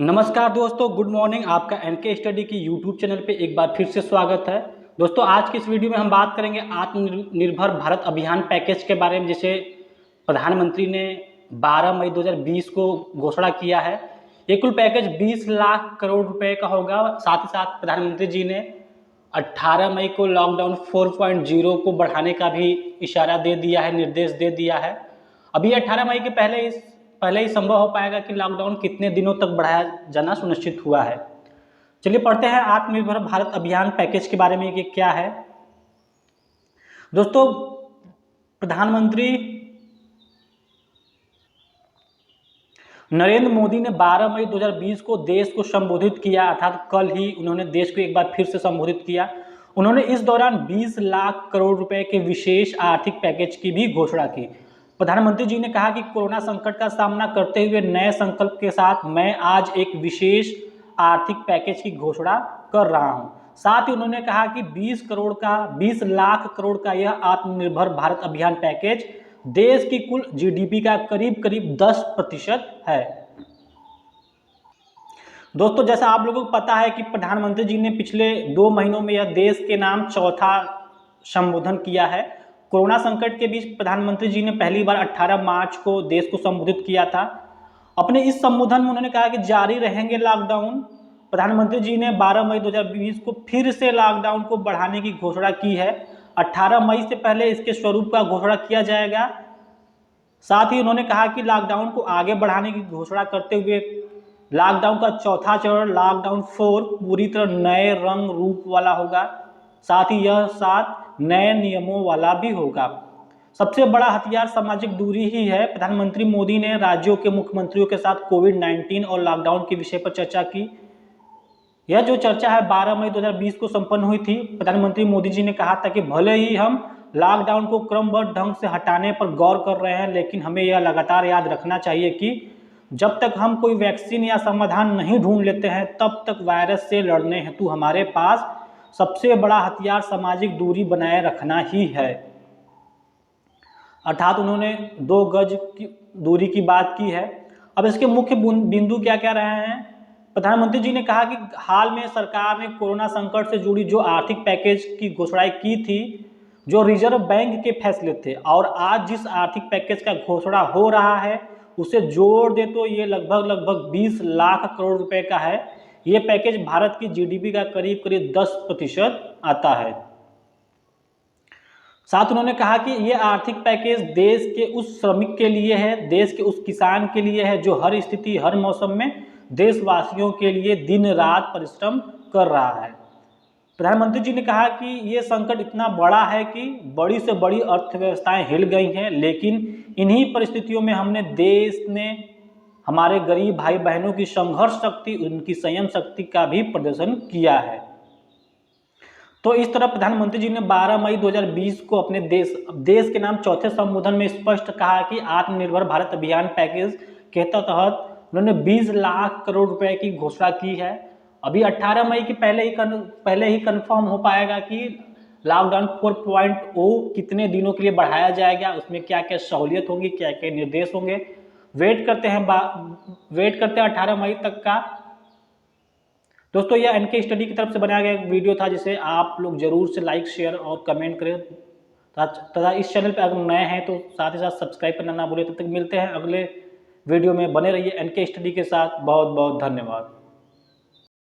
नमस्कार दोस्तों, good morning. आपका एनके स्टडी की यूट्यूब चैनल पे एक बार फिर से स्वागत है। दोस्तों, आज की इस वीडियो में हम बात करेंगे आत्मनिर्भर भारत अभियान पैकेज के बारे में, जिसे प्रधानमंत्री ने 12 मई 2020 को घोषणा किया है। ये कुल पैकेज 20 लाख करोड़ रुपए का होगा। साथ ही साथ प्रधानमंत्री जी ने 18 मई को लॉकडाउन 4.0 को बढ़ाने का भी इशारा दे दिया है, निर्देश दे दिया है। अभी 18 मई के पहले ही संभव हो पाएगा कि लॉकडाउन कितने दिनों तक बढ़ाया जाना सुनिश्चित हुआ है। चलिए पढ़ते हैं आत्मनिर्भर भारत अभियान पैकेज के बारे में कि क्या है। दोस्तों, प्रधानमंत्री नरेंद्र मोदी ने 12 मई 2020 को देश को संबोधित किया, अर्थात कल ही उन्होंने देश को एक बार फिर से संबोधित किया। उन्होंने इस दौरान 20 लाख करोड़ रुपए के विशेष आर्थिक पैकेज की भी घोषणा की। प्रधानमंत्री जी ने कहा कि कोरोना संकट का सामना करते हुए नए संकल्प के साथ मैं आज एक विशेष आर्थिक पैकेज की घोषणा कर रहा हूं। साथ ही उन्होंने कहा कि 20 लाख करोड़ का यह आत्मनिर्भर भारत अभियान पैकेज देश की कुल जीडीपी का करीब करीब 10% है। दोस्तों, जैसा आप लोगों को पता है कि प्रधानमंत्री जी ने पिछले 2 महीनों में यह देश के नाम चौथा संबोधन किया है। कोरोना संकट के बीच प्रधानमंत्री जी ने पहली बार 18 मार्च को देश को संबोधित किया था। अपने इस संबोधन में उन्होंने कहा कि जारी रहेंगे लॉकडाउन। प्रधानमंत्री जी ने 12 मई 2020 को फिर से लॉकडाउन को बढ़ाने की घोषणा की है। 18 मई से पहले इसके स्वरूप का घोषणा किया जाएगा। साथ ही उन्होंने कहा कि लॉकडाउन को आगे बढ़ाने की घोषणा करते हुए लॉकडाउन का चौथा चरण लॉकडाउन 4 पूरी तरह नए रंग रूप वाला होगा। साथ ही यह 7 नए नियमों वाला भी होगा। सबसे बड़ा हथियार सामाजिक दूरी ही है। प्रधानमंत्री मोदी ने राज्यों के मुख्यमंत्रियों के साथ कोविड-19 और लॉकडाउन के विषय पर चर्चा की। यह जो चर्चा है 12 मई 2020 को संपन्न हुई थी। प्रधानमंत्री मोदी जी ने कहा था कि भले ही हम लॉकडाउन को क्रमबद्ध ढंग से हटाने पर गौर कर रहे हैं, लेकिन हमें यह लगातार याद रखना चाहिए कि जब तक हम कोई वैक्सीन या समाधान नहीं ढूंढ लेते हैं, तब तक वायरस से लड़ने हेतु हमारे पास सबसे बड़ा हथियार सामाजिक दूरी बनाए रखना ही है। अर्थात उन्होंने 2 गज की दूरी की बात की है। अब इसके मुख्य बिंदु क्या क्या रहे हैं। प्रधानमंत्री जी ने कहा कि हाल में सरकार ने कोरोना संकट से जुड़ी जो आर्थिक पैकेज की घोषणा की थी, जो रिजर्व बैंक के फैसले थे, और आज जिस आर्थिक पैकेज का घोषणा हो रहा है उसे जोड़ दे तो ये लगभग 20 लाख करोड़ रुपए का है। ये पैकेज भारत की जीडीपी का करीब करीब 10% आता है। साथ उन्होंने कहा कि ये आर्थिक पैकेज देश के उस श्रमिक के लिए है, देश के उस किसान के लिए है जो हर स्थिति हर मौसम में देशवासियों के लिए दिन रात परिश्रम कर रहा है। प्रधानमंत्री जी ने कहा कि ये संकट इतना बड़ा है कि बड़ी से बड़ी अर्थव्यवस्थाएं हिल गई हैं, लेकिन इन्हीं परिस्थितियों में देश ने हमारे गरीब भाई बहनों की संघर्ष शक्ति, उनकी संयम शक्ति का भी प्रदर्शन किया है। तो इस तरह प्रधानमंत्री जी ने 12 मई 2020 को अपने देश के नाम चौथे संबोधन में स्पष्ट कहा कि आत्मनिर्भर भारत अभियान पैकेज के तहत उन्होंने 20 लाख करोड़ रुपए की घोषणा की है। अभी 18 मई के पहले ही कंफर्म हो पाएगा कि लॉकडाउन 4.0 कितने दिनों के लिए बढ़ाया जाएगा, उसमें क्या क्या सहूलियत होगी, क्या क्या निर्देश होंगे। वेट करते हैं 18 मई तक का। दोस्तों, यह एनके स्टडी की तरफ से बनाया गया एक वीडियो था, जिसे आप लोग जरूर से लाइक शेयर और कमेंट करें तथा इस चैनल पर अगर नए हैं तो साथ ही साथ सब्सक्राइब करना ना भूलें। तब तक मिलते हैं अगले वीडियो में। बने रहिए एनके स्टडी के साथ। बहुत बहुत धन्यवाद।